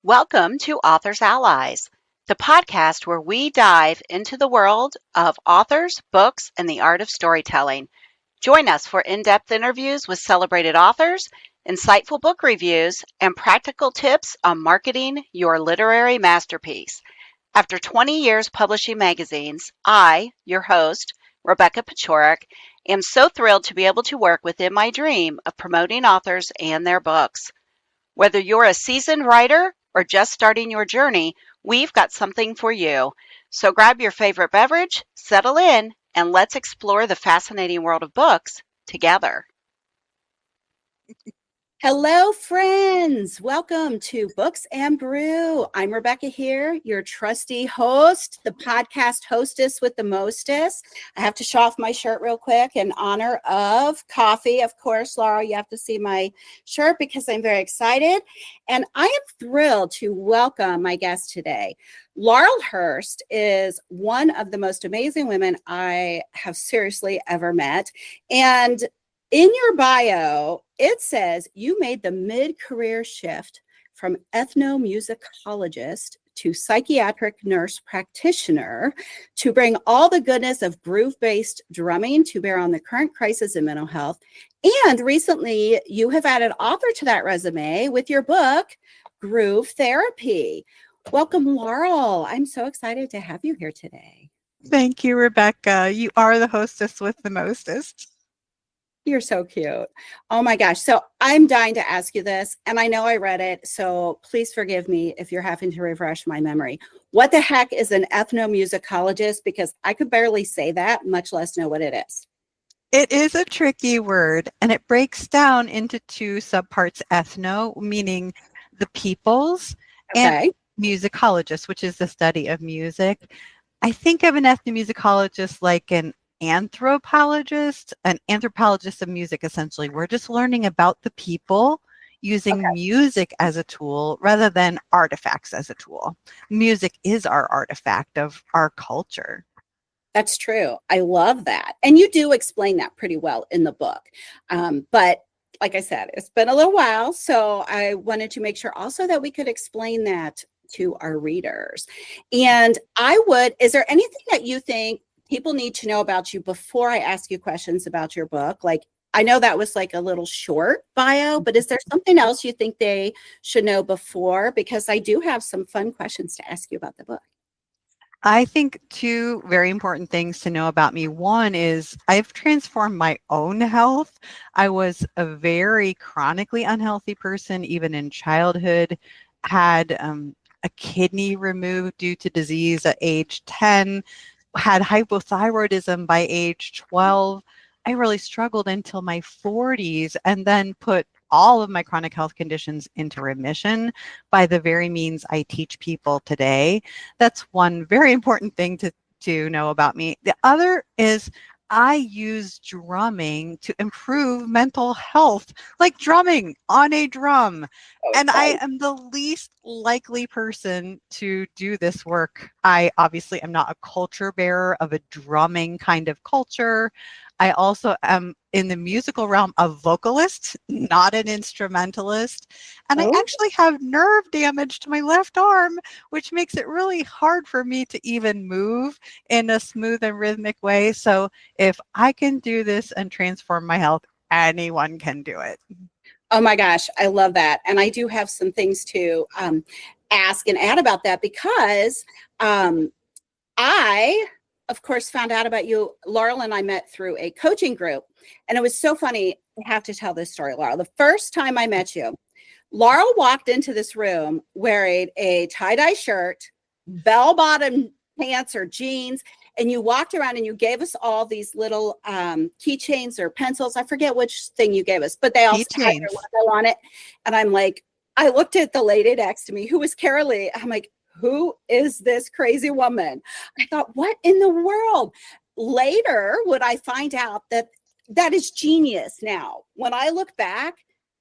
Welcome to Authors Allies, the podcast where we dive into the world of authors, books, and the art of storytelling. Join us for in-depth interviews with celebrated authors, insightful book reviews, and practical tips on marketing your literary masterpiece. After 20 years publishing magazines, I, your host, Rebecca Paciorek, am so thrilled to be able to work within my dream of promoting authors and their books. Whether you're a seasoned writer or just starting your journey, we've got something for you. So grab your favorite beverage, settle in, and let's explore the fascinating world of books together. Hello, friends. Welcome to Books and Brew. I'm Rebecca here, your trusty host, the podcast hostess with the mostest. I have to show off my shirt real quick in honor of coffee. Of course, Laurel, you have to see my shirt because I'm very excited. And I am thrilled to welcome my guest today. Laurel Hurst is one of the most amazing women I have seriously ever met. And in your bio, it says you made the mid-career shift from ethnomusicologist to psychiatric nurse practitioner to bring all the goodness of groove-based drumming to bear on the current crisis in mental health. And recently, you have added author to that resume with your book, Groove Therapy. Welcome, Laurel. I'm so excited to have you here today. Thank you, Rebecca. You are the hostess with the mostest. You're so cute. Oh my gosh. So I'm dying to ask you this, and I know I read it, so please forgive me if you're having to refresh my memory. What the heck is an ethnomusicologist? Because I could barely say that, much less know what it is. It is a tricky word, and it breaks down into two subparts: ethno, meaning the peoples, and musicologist, which is the study of music. I think of an ethnomusicologist like an anthropologist of music, essentially. We're just learning about the people using music as a tool rather than artifacts as a tool. Music is our artifact of our culture. That's true. I love that. And you do explain that pretty well in the book. But like I said, it's been a little while, so I wanted to make sure also that we could explain that to our readers. And is there anything that you think people need to know about you before I ask you questions about your book? Like, I know that was like a little short bio, but is there something else you think they should know before? Because I do have some fun questions to ask you about the book. I think two very important things to know about me. One is I've transformed my own health. I was a very chronically unhealthy person, even in childhood, had a kidney removed due to disease at age 10, had hypothyroidism by age 12. I really struggled until my 40s and then put all of my chronic health conditions into remission by the very means I teach people today. That's one very important thing to know about me. The other is I use drumming to improve mental health, like drumming on a drum. And I am the least likely person to do this work. I obviously am not a culture bearer of a drumming kind of culture. I also am in the musical realm a vocalist, not an instrumentalist. And I actually have nerve damage to my left arm, which makes it really hard for me to even move in a smooth and rhythmic way. So if I can do this and transform my health, anyone can do it. Oh my gosh, I love that. And I do have some things to ask and add about that because I, of course, found out about you. Laurel and I met through a coaching group. And it was so funny. I have to tell this story, Laurel. The first time I met you, Laurel walked into this room wearing a tie-dye shirt, bell-bottom pants or jeans, and you walked around and you gave us all these little keychains or pencils. I forget which thing you gave us, but they all had their logo on it. And I'm like, I looked at the lady next to me who was Carolee. I'm like, who is this crazy woman? I thought, what in the world? Later, would I find out that is genius now. When I look back,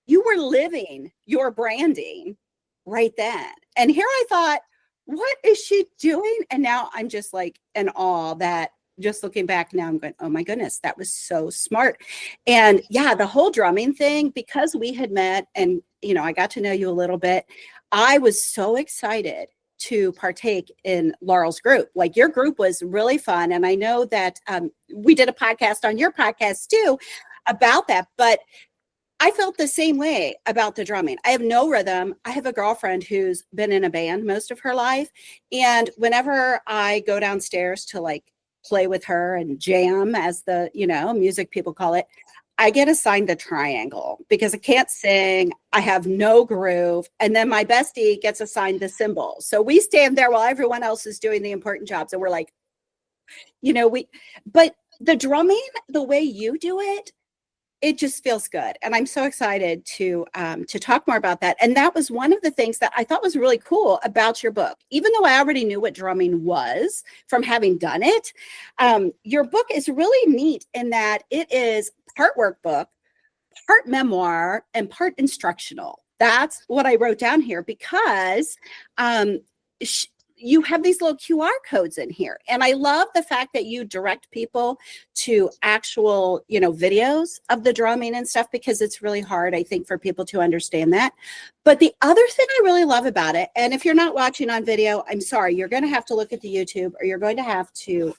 you were living your branding right then. And here I thought, what is she doing? And now I'm just like in awe that just looking back now, I'm going, oh my goodness, that was so smart. And yeah, the whole drumming thing, because we had met and I got to know you a little bit. I was so excited to partake in Laurel's group. Like, your group was really fun. And I know that we did a podcast on your podcast too about that, but I felt the same way about the drumming. I have no rhythm. I have a girlfriend who's been in a band most of her life. And whenever I go downstairs to like play with her and jam, as the, music people call it, I get assigned a triangle because I can't sing. I have no groove. And then my bestie gets assigned the cymbal. So we stand there while everyone else is doing the important jobs. And we're like, but the drumming, the way you do it, it just feels good. And I'm so excited to talk more about that. And that was one of the things that I thought was really cool about your book. Even though I already knew what drumming was from having done it, your book is really neat in that it is part workbook, part memoir, and part instructional. That's what I wrote down here because you have these little QR codes in here. And I love the fact that you direct people to actual, videos of the drumming and stuff, because it's really hard, I think, for people to understand that. But the other thing I really love about it, and if you're not watching on video, I'm sorry, you're going to have to look at the YouTube, or you're going to have to,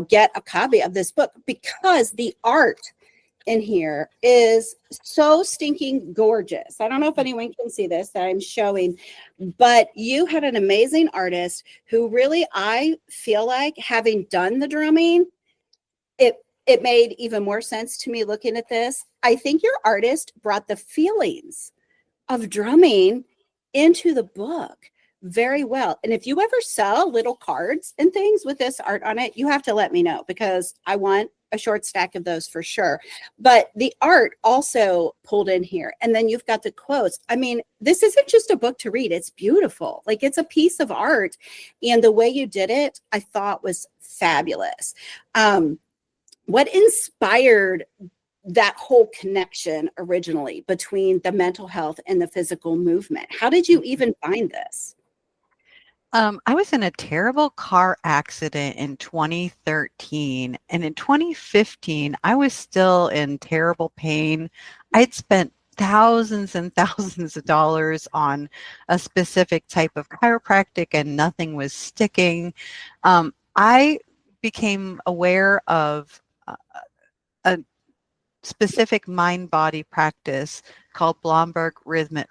get a copy of this book, because the art in here is so stinking gorgeous. I don't know if anyone can see this that I'm showing, but you had an amazing artist who really, I feel like, having done the drumming, it made even more sense to me looking at this. I think your artist brought the feelings of drumming into the book very well. And if you ever sell little cards and things with this art on it, you have to let me know, because I want a short stack of those for sure. But the art also pulled in here. And then you've got the quotes. I mean, this isn't just a book to read. It's beautiful. Like, it's a piece of art. And the way you did it, I thought was fabulous. What inspired that whole connection originally between the mental health and the physical movement? How did you even find this? I was in a terrible car accident in 2013, and in 2015, I was still in terrible pain. I'd spent thousands and thousands of dollars on a specific type of chiropractic, and nothing was sticking. I became aware of a specific mind-body practice called Blomberg rhythmic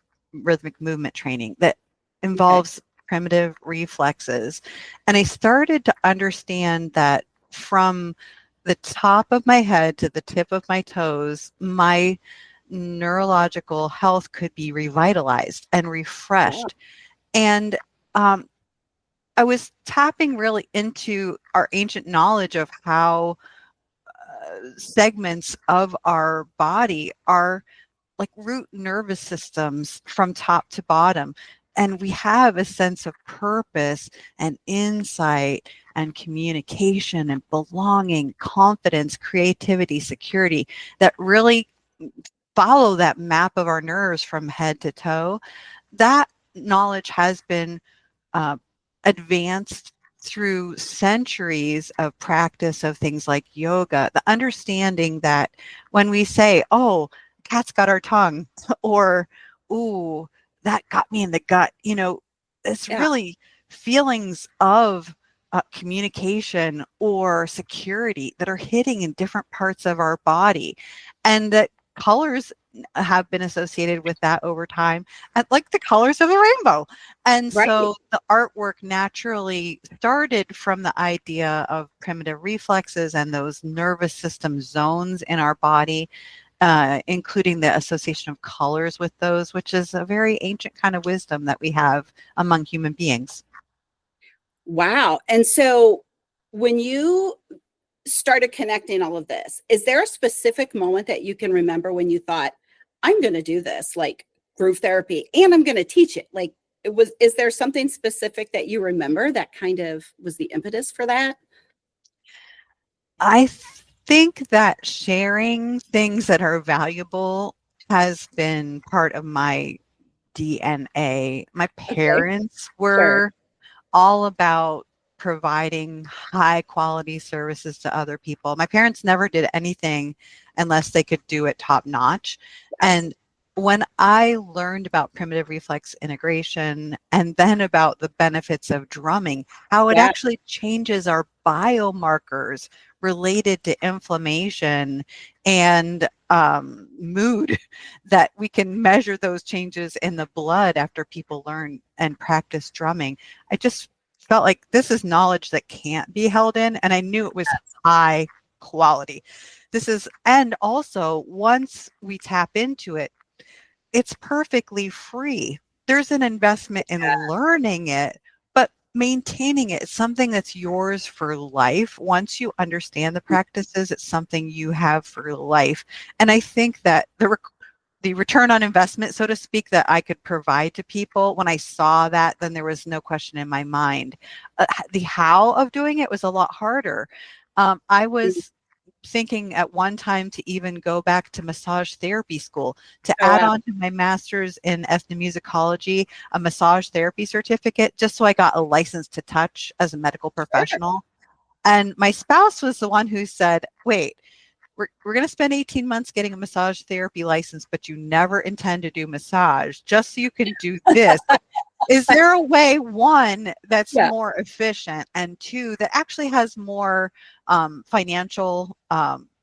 movement training that involves primitive reflexes. And I started to understand that from the top of my head to the tip of my toes, my neurological health could be revitalized and refreshed. And I was tapping really into our ancient knowledge of how segments of our body are like root nervous systems from top to bottom. And we have a sense of purpose and insight and communication and belonging, confidence, creativity, security that really follow that map of our nerves from head to toe. That knowledge has been advanced through centuries of practice of things like yoga, the understanding that when we say, oh, cat's got our tongue, or, ooh, that got me in the gut, it's really feelings of communication or security that are hitting in different parts of our body, and that colors have been associated with that over time, and like the colors of the rainbow. And so the artwork naturally started from the idea of primitive reflexes and those nervous system zones in our body, including the association of colors with those, which is a very ancient kind of wisdom that we have among human beings. Wow. And so when you started connecting all of this, is there a specific moment that you can remember when you thought, I'm going to do this, like groove therapy, and I'm going to teach it? Like, is there something specific that you remember that kind of was the impetus for that? I think that sharing things that are valuable has been part of my DNA. My parents were all about providing high quality services to other people. My parents never did anything unless they could do it top notch. And when I learned about primitive reflex integration and then about the benefits of drumming, how it Yeah. actually changes our biomarkers related to inflammation and mood, that we can measure those changes in the blood after people learn and practice drumming. I just felt like this is knowledge that can't be held in, and I knew it was high quality. And also once we tap into it, it's perfectly free. There's an investment in learning it, but maintaining it. It's something that's yours for life. Once you understand the practices, it's something you have for life. And I think that the return on investment, so to speak, that I could provide to people, when I saw that, then there was no question in my mind. The how of doing it was a lot harder. I was thinking at one time to even go back to massage therapy school to Oh, add wow. on to my master's in ethnomusicology, a massage therapy certificate, just so I got a license to touch as a medical Sure. professional. And my spouse was the one who said, wait, we're going to spend 18 months getting a massage therapy license, but you never intend to do massage just so you can do this. Is there a way, one, that's Yeah. more efficient, and two, that actually has more financial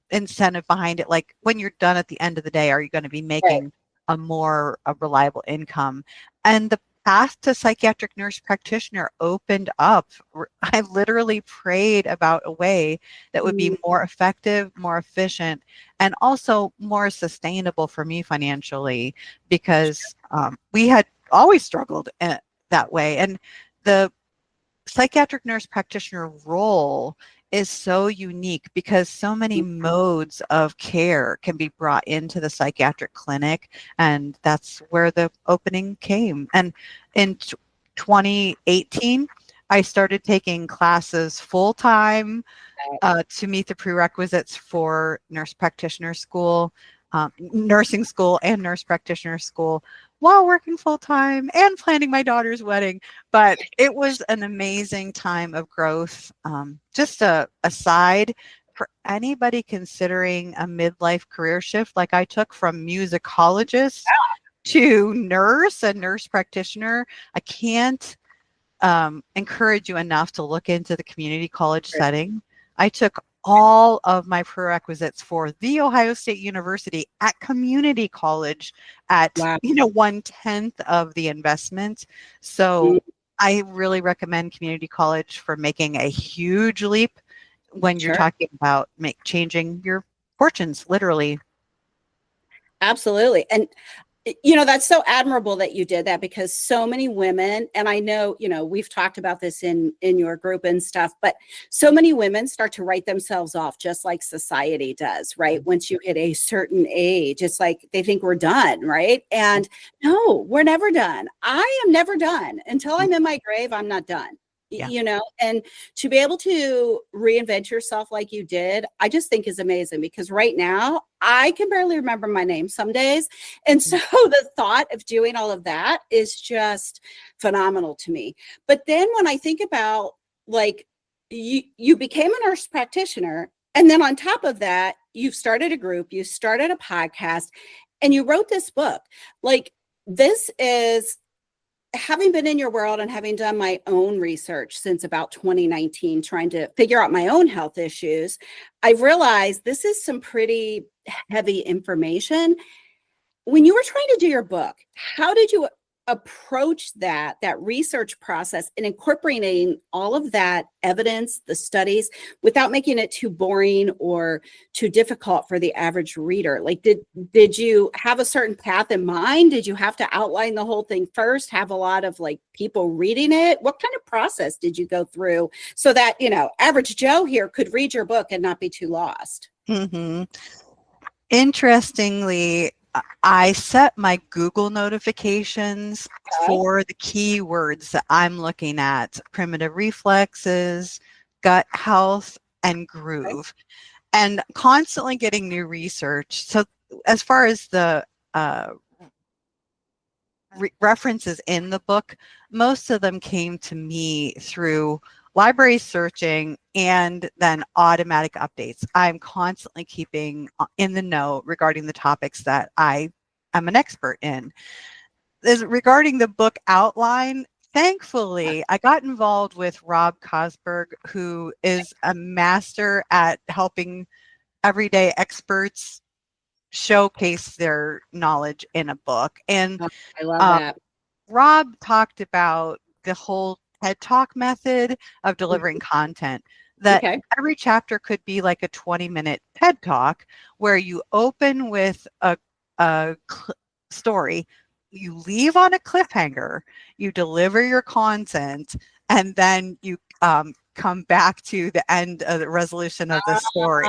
incentive behind it? Like when you're done at the end of the day, are you going to be Right. making a reliable income? And the path to psychiatric nurse practitioner opened up. I literally prayed about a way that would be more effective, more efficient, and also more sustainable for me financially, because we had always struggled that way. And the psychiatric nurse practitioner role is so unique because so many modes of care can be brought into the psychiatric clinic, and that's where the opening came. And in 2018, I started taking classes full time to meet the prerequisites for nurse practitioner school, nursing school, and nurse practitioner school, while working full time and planning my daughter's wedding. But it was an amazing time of growth. Just a aside for anybody considering a midlife career shift, like I took from musicologist to nurse and nurse practitioner, I can't encourage you enough to look into the community college setting. I took all of my prerequisites for The Ohio State University at community college at, Wow. 1/10 of the investment. So I really recommend community college for making a huge leap when you're Sure. talking about changing your fortunes, literally. Absolutely. And that's so admirable that you did that, because so many women, and I know, we've talked about this in your group and stuff, but so many women start to write themselves off just like society does, right? Once you hit a certain age, it's like they think we're done, right? And no, we're never done. I am never done. Until I'm in my grave, I'm not done. Yeah. And to be able to reinvent yourself like you did, I just think is amazing, because right now I can barely remember my name some days. And so the thought of doing all of that is just phenomenal to me. But then when I think about, like, you became a nurse practitioner, and then on top of that, you've started a group, you started a podcast, and you wrote this book. Like, this is, having been in your world and having done my own research since about 2019, trying to figure out my own health issues, I've realized this is some pretty heavy information. When you were trying to do your book, how did you approach that research process and incorporating all of that evidence, the studies, without making it too boring or too difficult for the average reader? Like, did you have a certain path in mind? Did you have to outline the whole thing first, have a lot of like people reading it? What kind of process did you go through so that, average Joe here could read your book and not be too lost? Mm-hmm. Interestingly, I set my Google notifications Okay. for the keywords that I'm looking at: primitive reflexes, gut health, and groove, and constantly getting new research. So as far as the references in the book, most of them came to me through library searching and then automatic updates. I'm constantly keeping in the know regarding the topics that I I'm an expert in. Is regarding the book outline, thankfully, I got involved with Rob Cosberg, who is a master at helping everyday experts showcase their knowledge in a book. And Oh, I love that. Rob talked about the whole TED Talk method of delivering Mhm. content, that Okay. every chapter could be like a 20-minute TED Talk where you open with a story, you leave on a cliffhanger, you deliver your content, and then you come back to the end of the resolution of the Ah, story.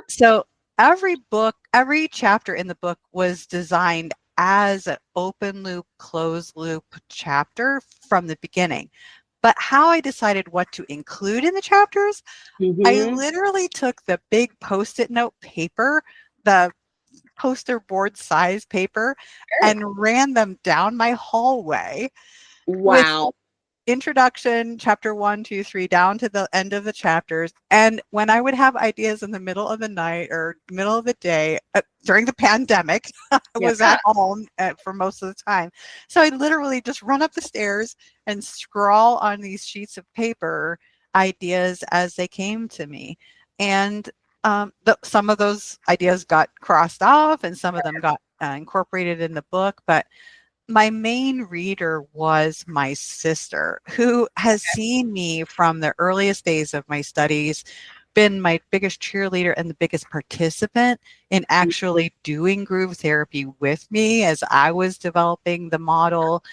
So every chapter in the book was designed as an open loop, closed loop chapter from the beginning. But how I decided what to include in the chapters, I mhm. literally took the big post-it note paper, the poster board size paper, Sure. and ran them down my hallway with Wow. introduction, chapter 1, 2, 3, down to the end of the chapters. And when I would have ideas in the middle of the night or middle of the day during the pandemic, I Yeah. was at home for most of the time. So I literally just run up the stairs and scrawl on these sheets of paper ideas as they came to me. And some of those ideas got crossed off and some of them got incorporated in the book. But my main reader was my sister, who has seen me from the earliest days of my studies, been my biggest cheerleader and the biggest participant in actually doing groove therapy with me as I was developing the model.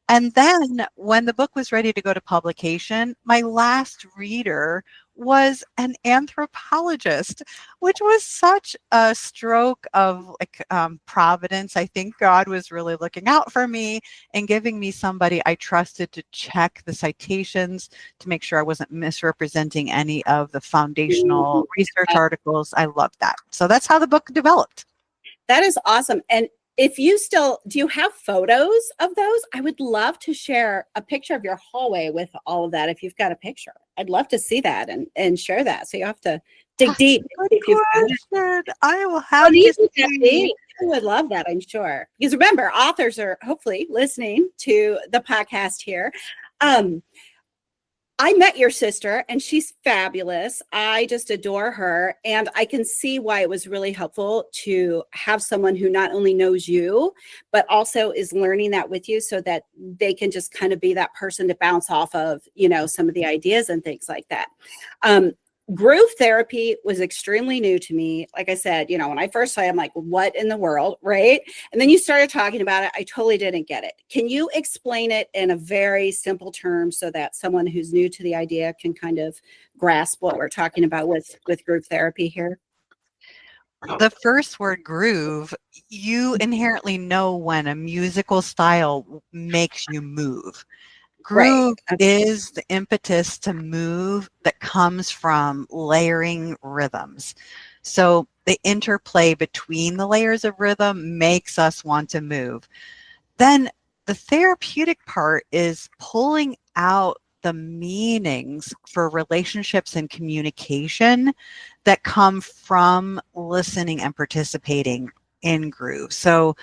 And then when the book was ready to go to publication, my last reader was an anthropologist, which was such a stroke of providence. I think God was really looking out for me and giving me somebody I trusted to check the citations to make sure I wasn't misrepresenting any of the Mhm. foundational research articles. I loved that. So that's how the book developed. That is awesome. And if you still do, you have photos of those? I would love to share a picture of your hallway with all of that if you've got a picture. I'd love to see that and share that. So you have to dig That's deep a good if you've got it. question. I will What have do you to think that see. be? I would love that, I'm sure. Because remember, authors are hopefully listening to the podcast here. Um, I met your sister and she's fabulous. I just adore her. And I can see why it was really helpful to have someone who not only knows you, but also is learning that with you so that they can just kind of be that person to bounce off of, some of the ideas and things like that. Um, Groove therapy was extremely new to me. Like I said, when I first saw it, I'm like, what in the world? Right. And then you started talking about it. I totally didn't get it. Can you explain it in a very simple term so that someone who's new to the idea can kind of grasp what we're talking about with group therapy here? The first word groove, you inherently know when a musical style makes you move. Right. Groove is the impetus to move that comes from layering rhythms. So the interplay between the layers of rhythm makes us want to move. Then the therapeutic part is pulling out the meanings for relationships and communication that come from listening and participating in groove. So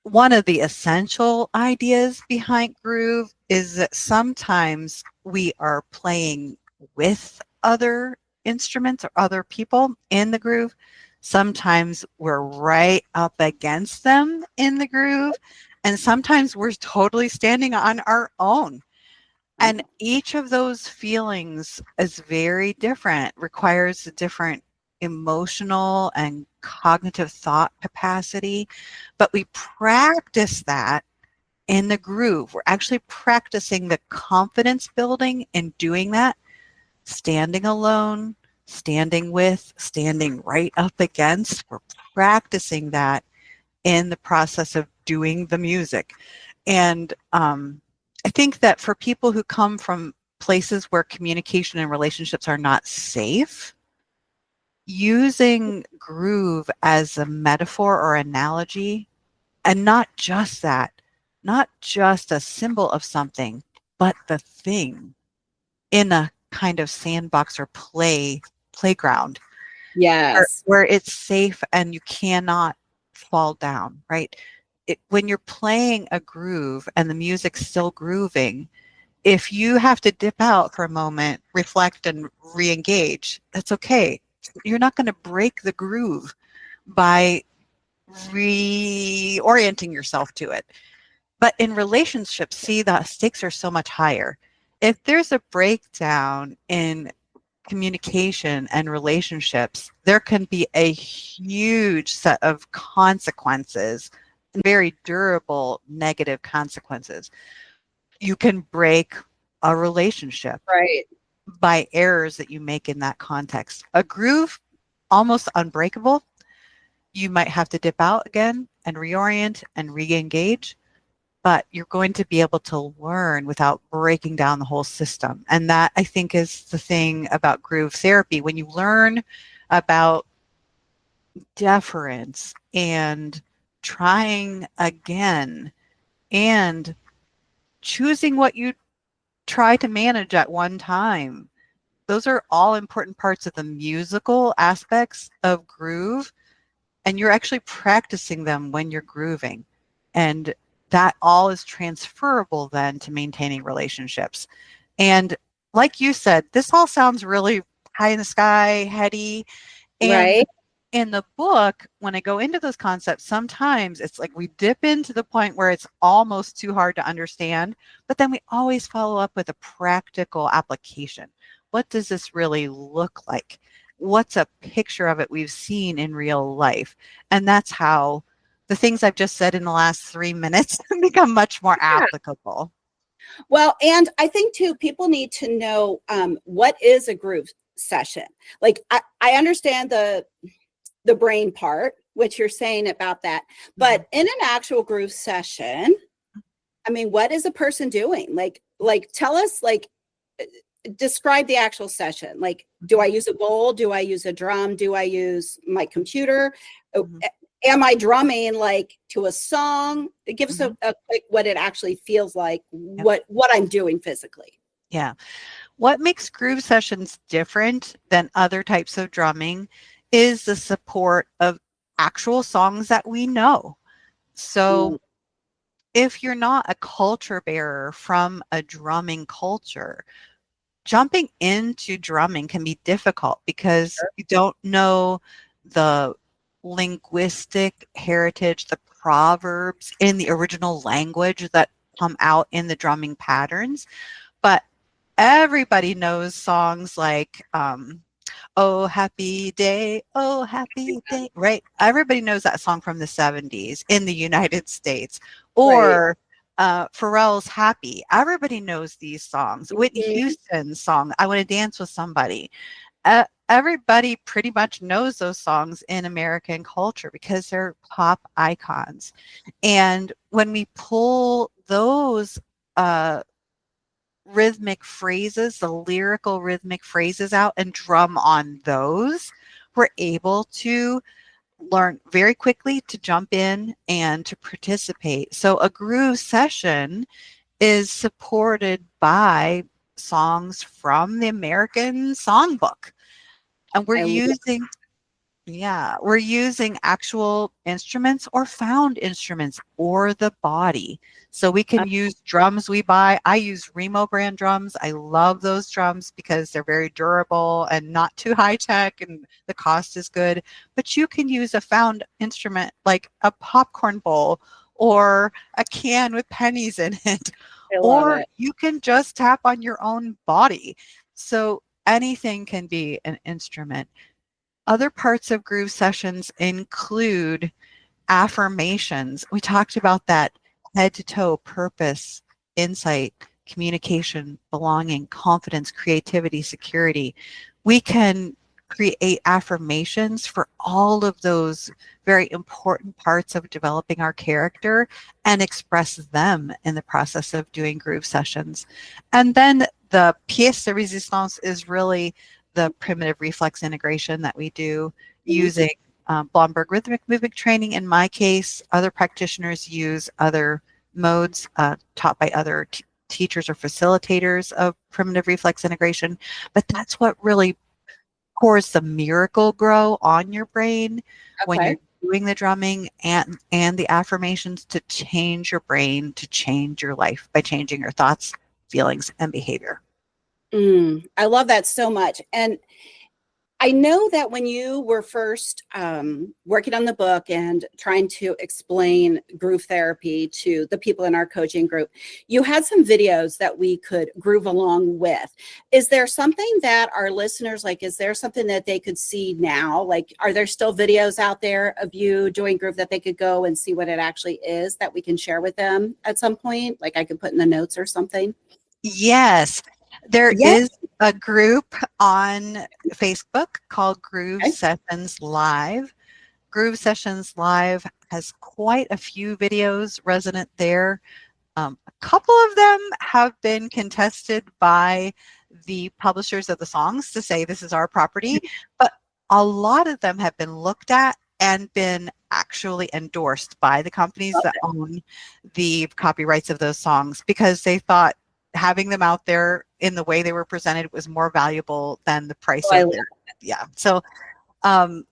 one of the essential ideas behind groove is that sometimes we are playing with other instruments or other people in the groove. Sometimes we're right up against them in the groove. And sometimes we're totally standing on our own. And Oh, each of those feelings is very different, requires a different emotional and cognitive thought capacity. But we practice that in the groove. We're actually practicing the confidence building in doing that, standing alone, standing with, standing right up against. We're practicing that in the process of doing the music. And I think that for people who come from places where communication and relationships are not safe, using groove as a metaphor or analogy, and not just that, not just a symbol of something, but the thing in a kind of sandbox or playground where, yes. where it's safe and you cannot fall down, right? When you're playing a groove and the music's still grooving, if you have to dip out for a moment, reflect and re-engage, that's okay. You're not going to break the groove by reorienting yourself to it. But in relationships, see, the stakes are so much higher. If there's a breakdown in communication and relationships, there can be a huge set of consequences, very durable negative consequences. You can break a relationship Right. by errors that you make in that context. A groove, almost unbreakable. You might have to dip out again and reorient and re-engage, but you're going to be able to learn without breaking down the whole system. And that, I think, is the thing about groove therapy. When you learn about deference and trying again and choosing what you try to manage at one time, those are all important parts of the musical aspects of groove. And you're actually practicing them when you're grooving. And that all is transferable then to maintaining relationships. And like you said, this all sounds really high in the sky, heady. And Right. in the book, when I go into those concepts, sometimes it's like we dip into the point where it's almost too hard to understand, but then we always follow up with a practical application. What does this really look like? What's a picture of it we've seen in real life? And that's how the things I've just said in the last 3 minutes become much more applicable. Well, and I think too, people need to know what is a groove session. Like I understand the brain part, which you're saying about that, but in an actual groove session, I mean, what is a person doing? Like tell us, like, describe the actual session. Like, do I use a bowl? Do I use a drum? Do I use my computer? Am I drumming like to a song? Give us a quick what it actually feels like, what I'm doing physically. Yeah. What makes groove sessions different than other types of drumming is the support of actual songs that we know. So if you're not a culture bearer from a drumming culture, jumping into drumming can be difficult because you don't know the linguistic heritage, the proverbs in the original language that come out in the drumming patterns. But everybody knows songs like Oh Happy Day, Oh Happy Day, right? Everybody knows that song from the 70s in the United States. Or Pharrell's Happy. Everybody knows these songs. Whitney Houston's song, I Want to Dance with Somebody. Everybody pretty much knows those songs in American culture because they're pop icons. And when we pull those rhythmic phrases, the lyrical rhythmic phrases out and drum on those, we're able to learn very quickly to jump in and to participate. So a groove session is supported by songs from the American Songbook. And we're using actual instruments or found instruments or the body. So we can use drums we buy. I use Remo brand drums. I love those drums because they're very durable and not too high tech and the cost is good. But you can use a found instrument like a popcorn bowl or a can with pennies in it. Or you can just tap on your own body. So anything can be an instrument. Other parts of groove sessions include affirmations. We talked about that head to toe purpose, insight, communication, belonging, confidence, creativity, security. We can create affirmations for all of those very important parts of developing our character and express them in the process of doing groove sessions. And then the pièce de résistance is really the primitive reflex integration that we do using Blomberg rhythmic movement training. In my case, other practitioners use other modes taught by other teachers or facilitators of primitive reflex integration. But that's what really pours the miracle grow on your brain when you're doing the drumming and the affirmations to change your brain, to change your life by changing your thoughts, feelings, and behavior. I love that so much. And I know that when you were first working on the book and trying to explain groove therapy to the people in our coaching group, you had some videos that we could groove along with. Is there something that our listeners, like, is there something that they could see now? Like, are there still videos out there of you doing groove that they could go and see what it actually is that we can share with them at some point? Like I could put in the notes or something? Yes, there Yeah. is a group on Facebook called Groove Okay. Sessions Live. Groove Sessions Live has quite a few videos resident there. A couple of them have been contested by the publishers of the songs to say this is our property, but a lot of them have been looked at and been actually endorsed by the companies that own the copyrights of those songs because they thought having them out there in the way they were presented was more valuable than the price of their, So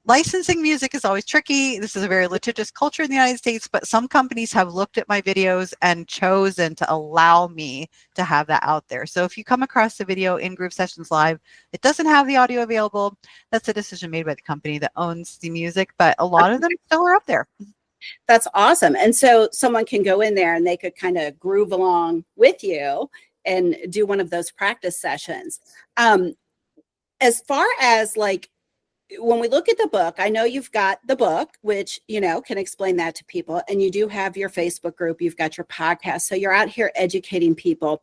licensing music is always tricky. This is a very litigious culture in the United States, but some companies have looked at my videos and chosen to allow me to have that out there. So if you come across the video in Groove Sessions Live, it doesn't have the audio available. That's a decision made by the company that owns the music, but a lot of them still are up there. That's awesome. And so someone can go in there and they could kind of groove along with you and do one of those practice sessions. As far as like, when we look at the book, I know you've got the book, which, you know, can explain that to people. And you do have your Facebook group, you've got your podcast. So you're out here educating people.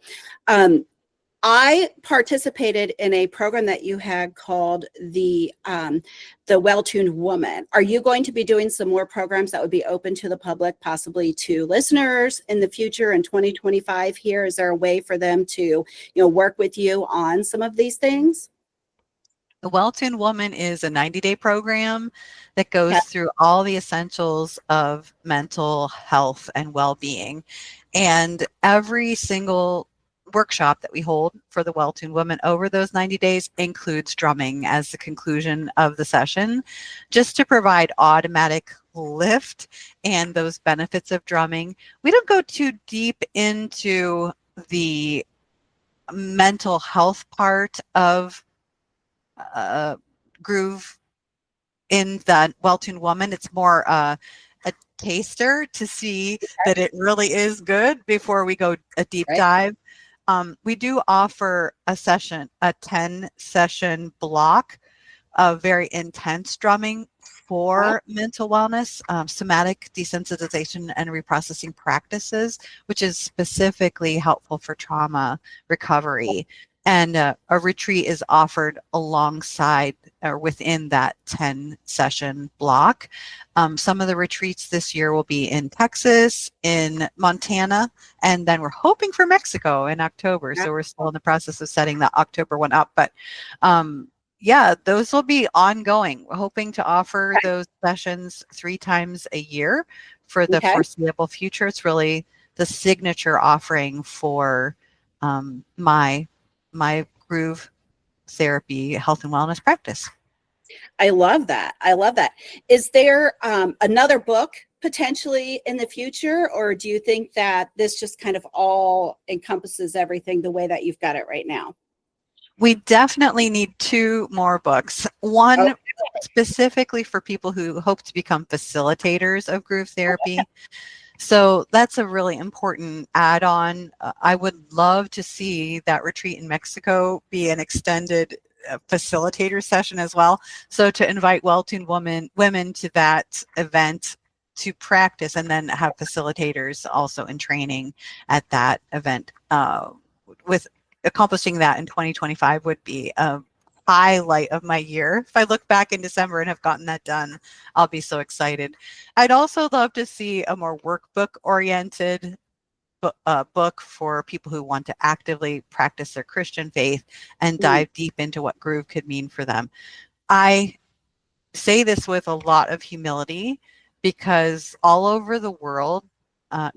I participated in a program that you had called the Well-Tuned Woman. Are you going to be doing some more programs that would be open to the public, possibly to listeners in the future in 2025 here? Is there a way for them to, you know, work with you on some of these things? The Well-Tuned Woman is a 90-day program that goes through all the essentials of mental health and well-being. And every single workshop that we hold for the Well-Tuned Woman over those 90 days includes drumming as the conclusion of the session, just to provide automatic lift and those benefits of drumming. We don't go too deep into the mental health part of groove in the Well-Tuned Woman. It's more a taster to see that it really is good before we go a deep dive. We do offer a 10-session block of very intense drumming for mental wellness, somatic desensitization and reprocessing practices, which is specifically helpful for trauma recovery. And a retreat is offered alongside or within that 10-session block. Some of the retreats this year will be in Texas, in Montana, and then we're hoping for Mexico in October. So we're still in the process of setting the October one up. But yeah, those will be ongoing. We're hoping to offer those sessions 3 times a year for the foreseeable future. It's really the signature offering for my groove therapy health and wellness practice. I love that. I love that. Is there another book potentially in the future, or do you think that this just kind of all encompasses everything the way that you've got it right now? We definitely need 2 more books. One specifically for people who hope to become facilitators of groove therapy. So that's a really important add-on. I would love to see that retreat in Mexico be an extended facilitator session as well. So to invite Well-Tuned women to that event to practice and then have facilitators also in training at that event. With accomplishing that in 2025 would be a highlight of my year. If I look back in December and have gotten that done, I'll be so excited. I'd also love to see a more workbook oriented book for people who want to actively practice their Christian faith and dive deep into what groove could mean for them. I say this with a lot of humility because all over the world,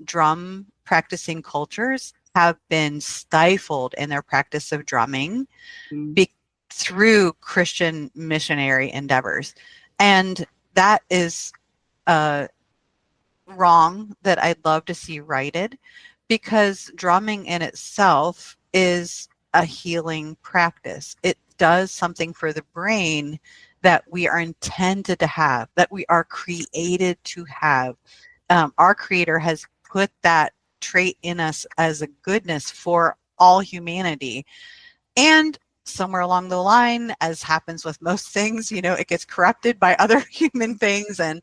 drum practicing cultures have been stifled in their practice of drumming through Christian missionary endeavors. And that is wrong that I'd love to see righted, because drumming in itself is a healing practice. It does something for the brain that we are intended to have, that we are created to have. Our creator has put that trait in us as a goodness for all humanity. And somewhere along the line, as happens with most things, it gets corrupted by other human things, and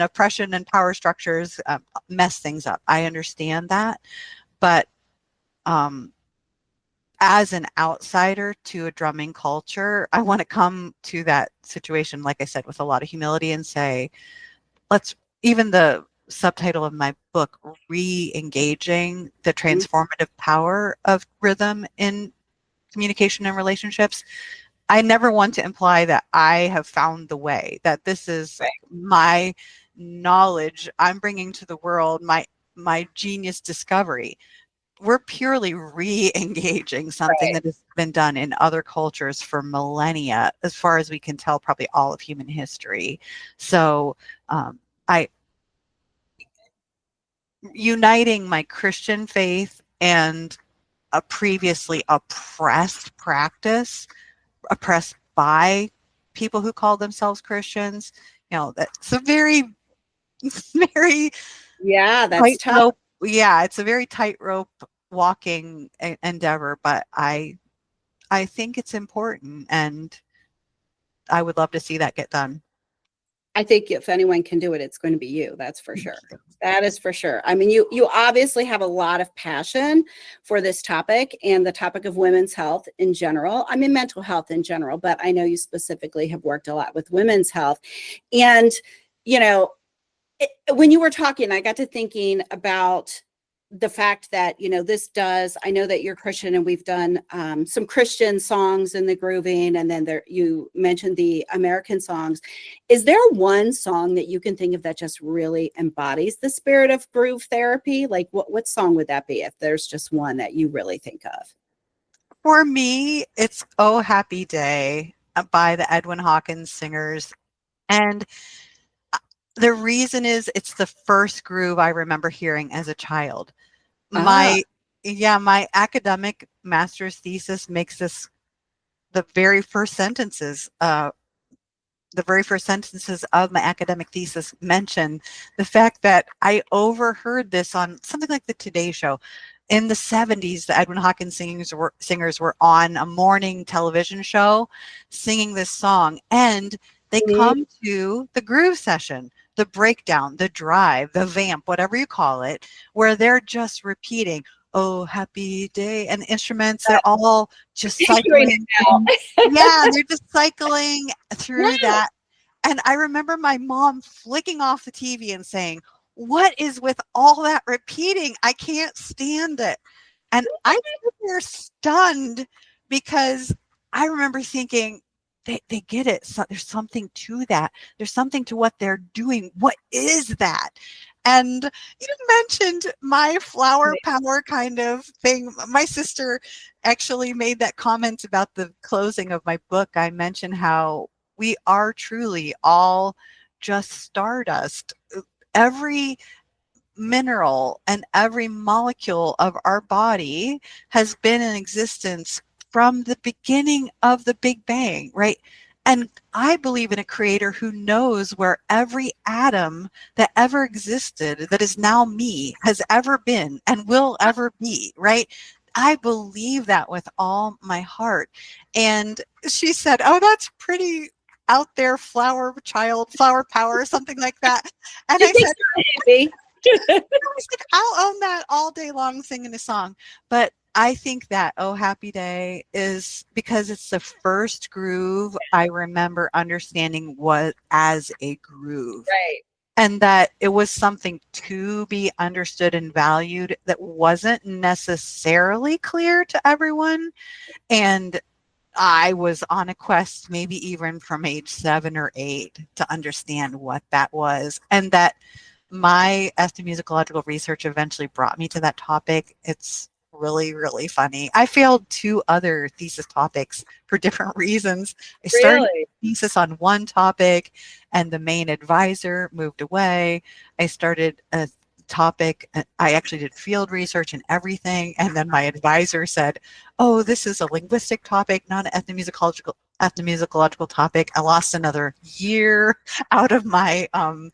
oppression and power structures mess things up. I understand that. But as an outsider to a drumming culture, I want to come to that situation, like I said, with a lot of humility and say, even the subtitle of my book, Re-engaging the Transformative Power of Rhythm in Communication and Relationships. I never want to imply that I have found the way, that this is my knowledge I'm bringing to the world, my genius discovery. We're purely re-engaging something that has been done in other cultures for millennia, as far as we can tell, probably all of human history. So uniting my Christian faith and a previously oppressed practice, oppressed by people who call themselves Christians, that's a very, very that's tough. It's a very tightrope walking endeavor, but I think it's important, and I would love to see that get done. I think if anyone can do it, it's going to be you. That's for sure. That is for sure. I mean, you obviously have a lot of passion for this topic and the topic of women's health in general. I mean, mental health in general, but I know you specifically have worked a lot with women's health. And, when you were talking, I got to thinking about the fact that, I know that you're Christian, and we've done some Christian songs in the grooving, and then you mentioned the American songs. Is there one song that you can think of that just really embodies the spirit of groove therapy? Like what song would that be, if there's just one that you really think of? For me, it's Oh Happy Day by the Edwin Hawkins Singers. And the reason is it's the first groove I remember hearing as a child. My academic master's thesis makes this the very first sentences of my academic thesis mention the fact that I overheard this on something like the Today Show. In the 70s, the Edwin Hawkins singers were on a morning television show singing this song, and they come to the groove session, the breakdown, the drive, the vamp, whatever you call it, where they're just repeating, "Oh, happy day," and the instruments, they're all just cycling. They're just cycling through that. And I remember my mom flicking off the TV and saying, "What is with all that repeating? I can't stand it." And I was there stunned, because I remember thinking, they get it. So there's something to that. There's something to what they're doing. What is that? And you mentioned my flower power kind of thing. My sister actually made that comment about the closing of my book. I mentioned how we are truly all just stardust. Every mineral and every molecule of our body has been in existence from the beginning of the Big Bang, right? And I believe in a creator who knows where every atom that ever existed, that is now me, has ever been and will ever be, right? I believe that with all my heart. And she said, "Oh, that's pretty out there, flower power," something like that. And I said, I'll own that all day long, singing a song. But I think that Oh Happy Day is because it's the first groove I remember understanding was as a groove. Right. And that it was something to be understood and valued that wasn't necessarily clear to everyone. And I was on a quest, maybe even from age 7 or 8, to understand what that was. And that my ethnomusicological research eventually brought me to that topic. It's really, really funny. I failed 2 other thesis topics for different reasons. I started Really? a thesis on one topic and the main advisor moved away. I started a topic. I actually did field research and everything. And then my advisor said, oh, this is a linguistic topic, not an ethnomusicological topic. I lost another year out of my Holy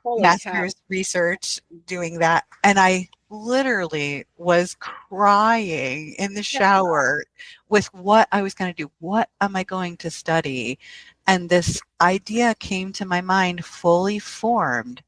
cow. master's research doing that. And I literally was crying in the shower with what I was going to do. What am I going to study? And this idea came to my mind fully formed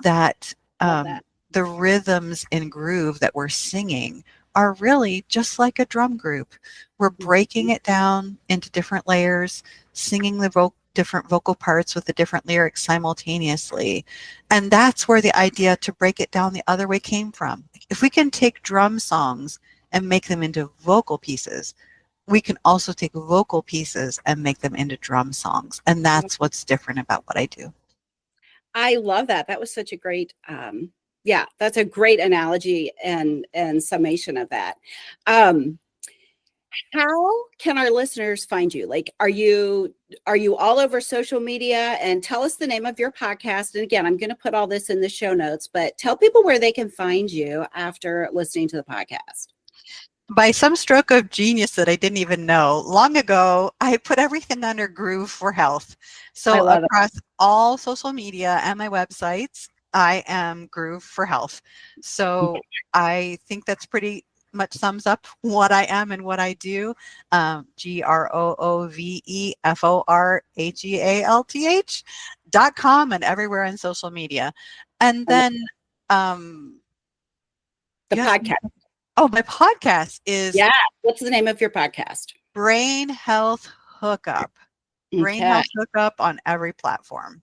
that Love that. the rhythms and groove that we're singing are really just like a drum group. We're breaking it down into different layers, singing the different vocal parts with the different lyrics simultaneously. And that's where the idea to break it down the other way came from. If we can take drum songs and make them into vocal pieces, we can also take vocal pieces and make them into drum songs. And that's what's different about what I do. I love that. That was such a great, yeah, that's a great analogy and summation of that. How can our listeners find you? Like, are you all over social media? And tell us the name of your podcast. And again, I'm going to put all this in the show notes, but tell people where they can find you after listening to the podcast. By some stroke of genius that I didn't even know, long ago, I put everything under Groove for Health. So across all social media and my websites, I am Groove for Health. So I think that's pretty much sums up what I am and what I do. GROOVEFORHEALTH.com and everywhere on social media. And then the podcast. Oh, my podcast is What's the name of your podcast? Brain Health Hookup. Brain Health Hookup on every platform.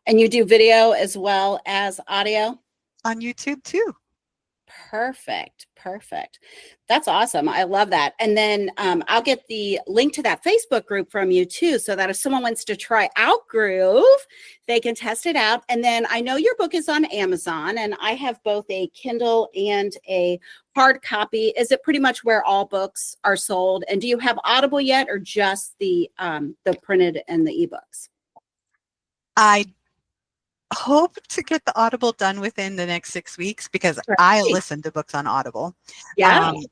And you do video as well as audio? On YouTube too. Perfect. That's awesome. I love that. And then I'll get the link to that Facebook group from you too, so that if someone wants to try out Groove, they can test it out. And then I know your book is on Amazon, and I have both a Kindle and a hard copy. Is it pretty much where all books are sold? And do you have Audible yet, or just the printed and the ebooks? I hope to get the Audible done within the next 6 weeks because I listen to books on Audible. And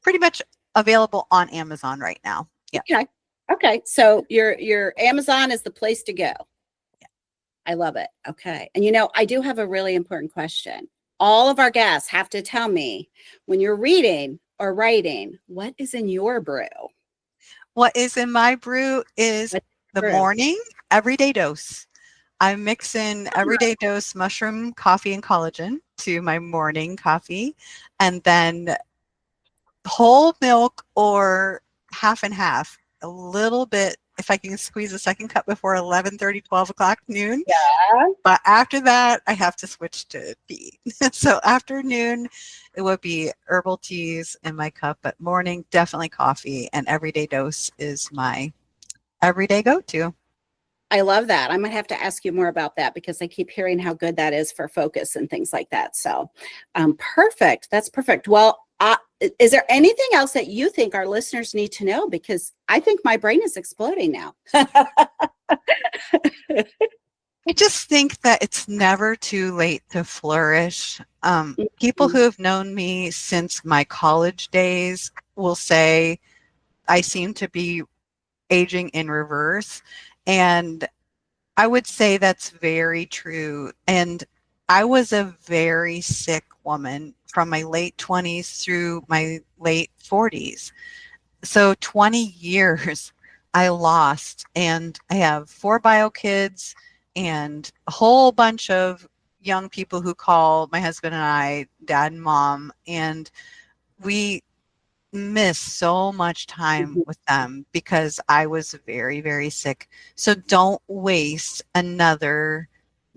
pretty much available on Amazon right now. Yeah. Okay. So your Amazon is the place to go. Yeah. I love it. Okay. And I do have a really important question. All of our guests have to tell me, when you're reading or writing, what is in your brew? What is in my brew is the morning everyday dose. I mix in everyday dose mushroom coffee and collagen to my morning coffee, and then whole milk or half and half, a little bit, if I can squeeze a second cup before 11:30, 12 o'clock noon. But after that, I have to switch to tea. So afternoon, it would be herbal teas in my cup, but morning, definitely coffee, and everyday dose is my everyday go-to. I love that. I might have to ask you more about that because I keep hearing how good that is for focus and things like that. So perfect. That's perfect. Well, is there anything else that you think our listeners need to know? Because I think my brain is exploding now. I just think that it's never too late to flourish. People who have known me since my college days will say I seem to be aging in reverse. And I would say that's very true. And I was a very sick woman from my late 20s through my late 40s. So 20 years I lost, and I have 4 bio kids and a whole bunch of young people who call my husband and I dad and mom, and we miss so much time with them because I was very, very sick. So don't waste another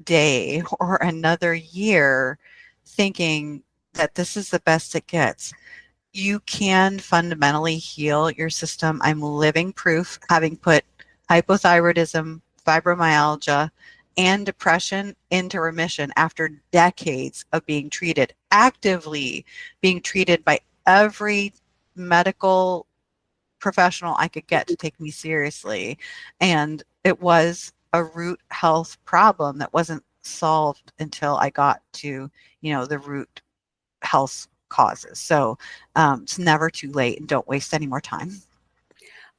day or another year thinking that this is the best it gets. You can fundamentally heal your system. I'm living proof, having put hypothyroidism, fibromyalgia, and depression into remission after decades of being treated, actively being treated by every medical professional I could get to take me seriously. And it was a root health problem that wasn't solved until I got to, the root health causes. So it's never too late, and don't waste any more time.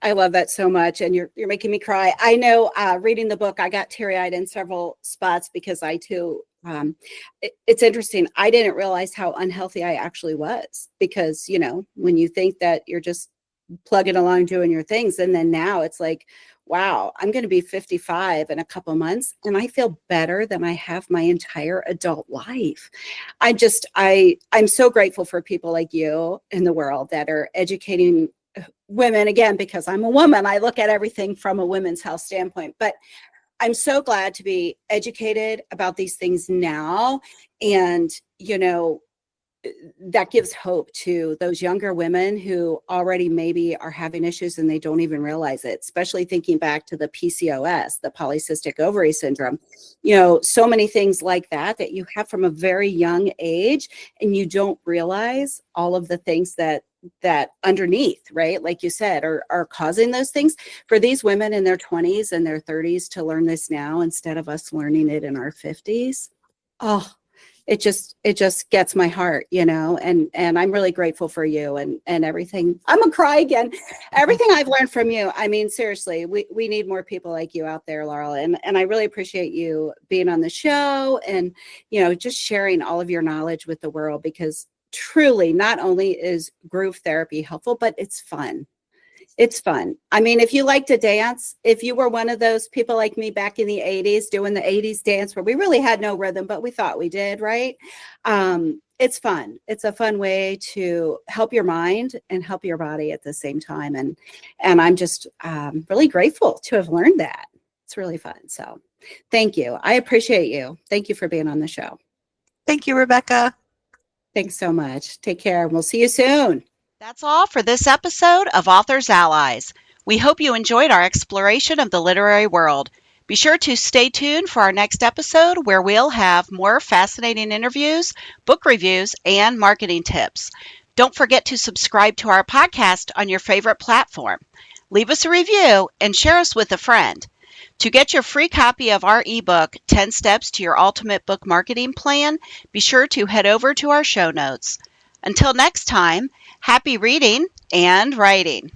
I love that so much. And you're making me cry. I know reading the book, I got teary-eyed in several spots because I too, it's interesting. I didn't realize how unhealthy I actually was because, when you think that you're just plugging along doing your things, and then now it's like, wow, I'm going to be 55 in a couple months and I feel better than I have my entire adult life. I'm so grateful for people like you in the world that are educating women. Again, because I'm a woman, I look at everything from a women's health standpoint, but I'm so glad to be educated about these things now. And, that gives hope to those younger women who already maybe are having issues and they don't even realize it, especially thinking back to the PCOS, the polycystic ovary syndrome, so many things like that you have from a very young age, and you don't realize all of the things that underneath, right? Like you said, are causing those things. For these women in their 20s and their 30s to learn this now instead of us learning it in our 50s. Oh, it just gets my heart, and I'm really grateful for you and everything. I'm gonna cry again. Everything I've learned from you. I mean, seriously, we need more people like you out there, Laurel. And I really appreciate you being on the show and, just sharing all of your knowledge with the world, because truly not only is groove therapy helpful, but it's fun. It's fun. I mean, if you like to dance, if you were one of those people like me back in the 80s doing the 80s dance where we really had no rhythm, but we thought we did, right? It's fun. It's a fun way to help your mind and help your body at the same time. And I'm just really grateful to have learned that. It's really fun. So thank you. I appreciate you. Thank you for being on the show. Thank you, Rebecca. Thanks so much. Take care. We'll see you soon. That's all for this episode of Authors Allies. We hope you enjoyed our exploration of the literary world. Be sure to stay tuned for our next episode, where we'll have more fascinating interviews, book reviews, and marketing tips. Don't forget to subscribe to our podcast on your favorite platform. Leave us a review and share us with a friend. To get your free copy of our ebook, 10 Steps to Your Ultimate Book Marketing Plan, be sure to head over to our show notes. Until next time, happy reading and writing.